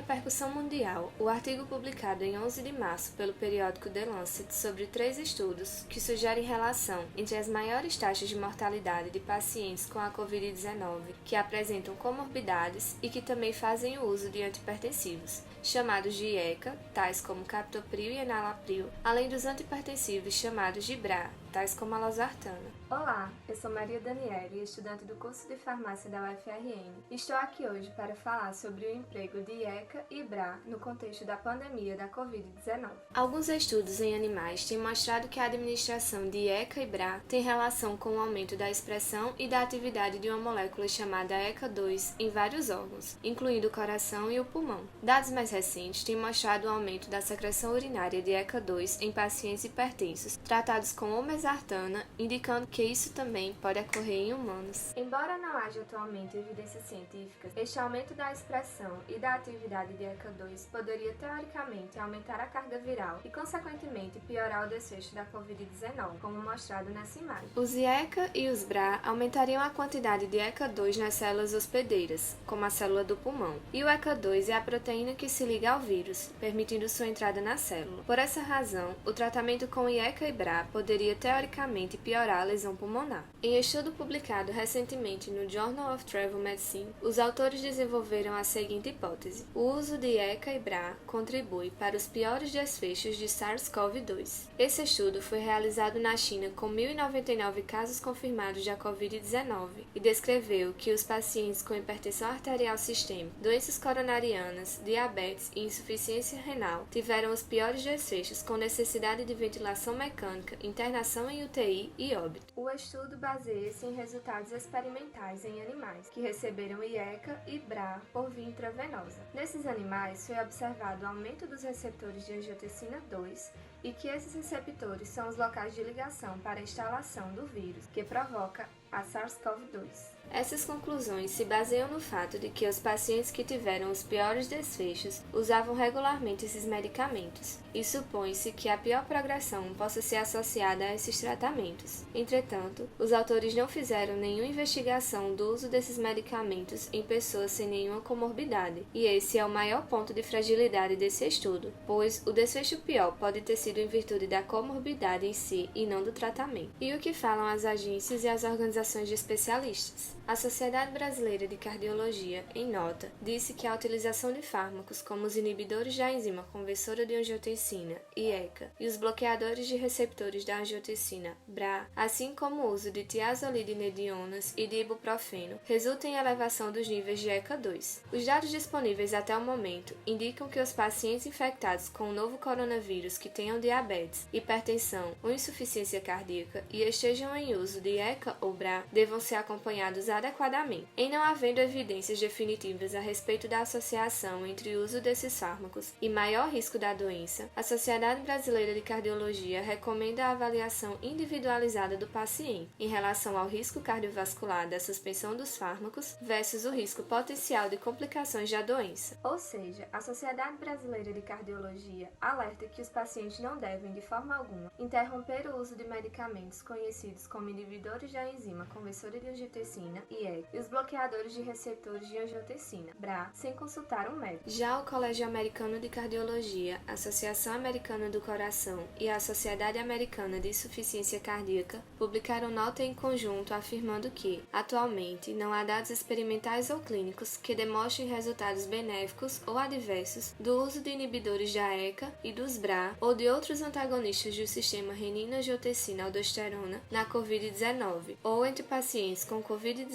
repercussão mundial, o artigo publicado em 11 de março pelo periódico The Lancet sobre 3 estudos que sugerem relação entre as maiores taxas de mortalidade de pacientes com a Covid-19 que apresentam comorbidades e que também fazem o uso de antihipertensivos, chamados de IECA, tais como captopril e enalapril, além dos antihipertensivos chamados de BRA, tais como a losartana. Olá, eu sou Maria Daniele, estudante do curso de farmácia da UFRN. Estou aqui hoje para falar sobre o emprego de IECA e BRA no contexto da pandemia da Covid-19. Alguns estudos em animais têm mostrado que a administração de IECA e BRA tem relação com o aumento da expressão e da atividade de uma molécula chamada ECA2 em vários órgãos, incluindo o coração e o pulmão. Dados mais recentes têm mostrado o aumento da secreção urinária de ECA2 em pacientes hipertensos tratados com olmesartana, indicando que isso também pode ocorrer em humanos. Embora não haja atualmente evidências científicas, este aumento da expressão e da atividade de ECA2 poderia teoricamente aumentar a carga viral e, consequentemente, piorar o desfecho da Covid-19, como mostrado nessa imagem. Os IECA e os BRA aumentariam a quantidade de ECA2 nas células hospedeiras, como a célula do pulmão, e o ECA2 é a proteína que se liga ao vírus, permitindo sua entrada na célula. Por essa razão, o tratamento com IECA e BRA poderia teoricamente piorar a lesão pulmonar. Em estudo publicado recentemente no Journal of Travel Medicine, os autores desenvolveram a seguinte hipótese: o uso de IECA e BRA contribui para os piores desfechos de SARS-CoV-2. Esse estudo foi realizado na China com 1.099 casos confirmados da Covid-19 e descreveu que os pacientes com hipertensão arterial sistêmica, doenças coronarianas, diabetes e insuficiência renal tiveram os piores desfechos, com necessidade de ventilação mecânica, internação em UTI e óbito. O estudo baseia-se em resultados experimentais em animais que receberam IECA e BRA por via intravenosa. Nesses animais foi observado o aumento dos receptores de angiotensina 2 e que esses receptores são os locais de ligação para a instalação do vírus, que provoca a SARS-CoV-2. Essas conclusões se baseiam no fato de que os pacientes que tiveram os piores desfechos usavam regularmente esses medicamentos, e supõe-se que a pior progressão possa ser associada a esses tratamentos. Entretanto, os autores não fizeram nenhuma investigação do uso desses medicamentos em pessoas sem nenhuma comorbidade, e esse é o maior ponto de fragilidade desse estudo, pois o desfecho pior pode ter sido em virtude da comorbidade em si e não do tratamento. E o que falam as agências e as organizações de especialistas? A Sociedade Brasileira de Cardiologia, em nota, disse que a utilização de fármacos como os inibidores da enzima conversora de angiotensina, IECA, e os bloqueadores de receptores da angiotensina, BRA, assim como o uso de tiazolidinedionas e de ibuprofeno, resulta em elevação dos níveis de ECA2. Os dados disponíveis até o momento indicam que os pacientes infectados com o novo coronavírus que tenham diabetes, hipertensão ou insuficiência cardíaca e estejam em uso de IECA ou BRA devam ser acompanhados adequadamente. Em não havendo evidências definitivas a respeito da associação entre o uso desses fármacos e maior risco da doença, a Sociedade Brasileira de Cardiologia recomenda a avaliação individualizada do paciente em relação ao risco cardiovascular da suspensão dos fármacos versus o risco potencial de complicações da doença. Ou seja, a Sociedade Brasileira de Cardiologia alerta que os pacientes não devem, de forma alguma, interromper o uso de medicamentos conhecidos como inibidores da enzima conversora de angiotensina, IECA, e os bloqueadores de receptores de angiotensina, BRA, sem consultar um médico. Já o Colégio Americano de Cardiologia, a Associação Americana do Coração e a Sociedade Americana de Insuficiência Cardíaca publicaram nota em conjunto afirmando que, atualmente, não há dados experimentais ou clínicos que demonstrem resultados benéficos ou adversos do uso de inibidores da ECA e dos BRA ou de outros antagonistas do sistema renina-angiotensina-aldosterona na Covid-19 ou entre pacientes com Covid-19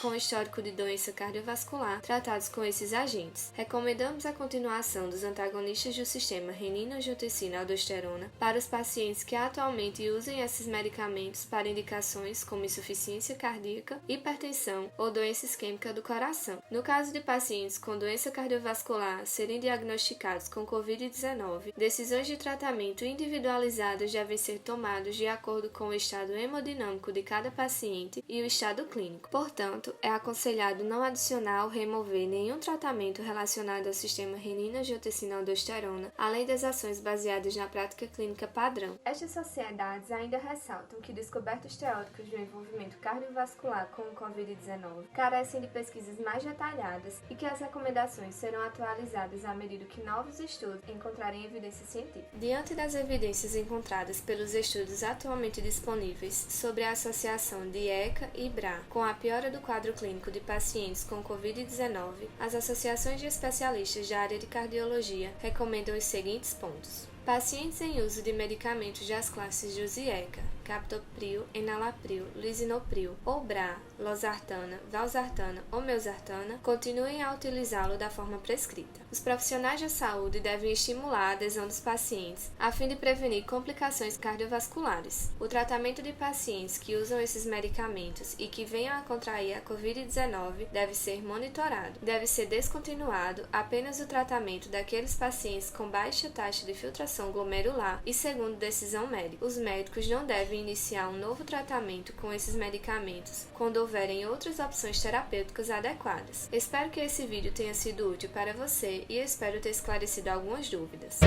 com histórico de doença cardiovascular tratados com esses agentes. Recomendamos a continuação dos antagonistas do sistema renina-angiotensina-aldosterona para os pacientes que atualmente usem esses medicamentos para indicações como insuficiência cardíaca, hipertensão ou doença isquêmica do coração. No caso de pacientes com doença cardiovascular serem diagnosticados com Covid-19, decisões de tratamento individualizadas devem ser tomadas de acordo com o estado hemodinâmico de cada paciente e o estado clínico. Portanto, é aconselhado não adicionar ou remover nenhum tratamento relacionado ao sistema renina-angiotensina-aldosterona, além das ações baseadas na prática clínica padrão. Estas sociedades ainda ressaltam que descobertas teóricas do envolvimento cardiovascular com o Covid-19 carecem de pesquisas mais detalhadas e que as recomendações serão atualizadas à medida que novos estudos encontrarem evidência científica. Diante das evidências encontradas pelos estudos atualmente disponíveis sobre a associação de ECA e BRA com a piora do quadro clínico de pacientes com Covid-19, as associações de especialistas da área de cardiologia recomendam os seguintes pontos. Pacientes em uso de medicamentos das classes de ECA, captopril, enalapril, lisinopril ou BRA, losartana, valsartana ou meusartana, continuem a utilizá-lo da forma prescrita. Os profissionais da saúde devem estimular a adesão dos pacientes a fim de prevenir complicações cardiovasculares. O tratamento de pacientes que usam esses medicamentos e que venham a contrair a Covid-19 deve ser monitorado. Deve ser descontinuado apenas o tratamento daqueles pacientes com baixa taxa de filtração glomerular e, segundo decisão médica, os médicos não devem iniciar um novo tratamento com esses medicamentos quando houverem outras opções terapêuticas adequadas. Espero que esse vídeo tenha sido útil para você e espero ter esclarecido algumas dúvidas.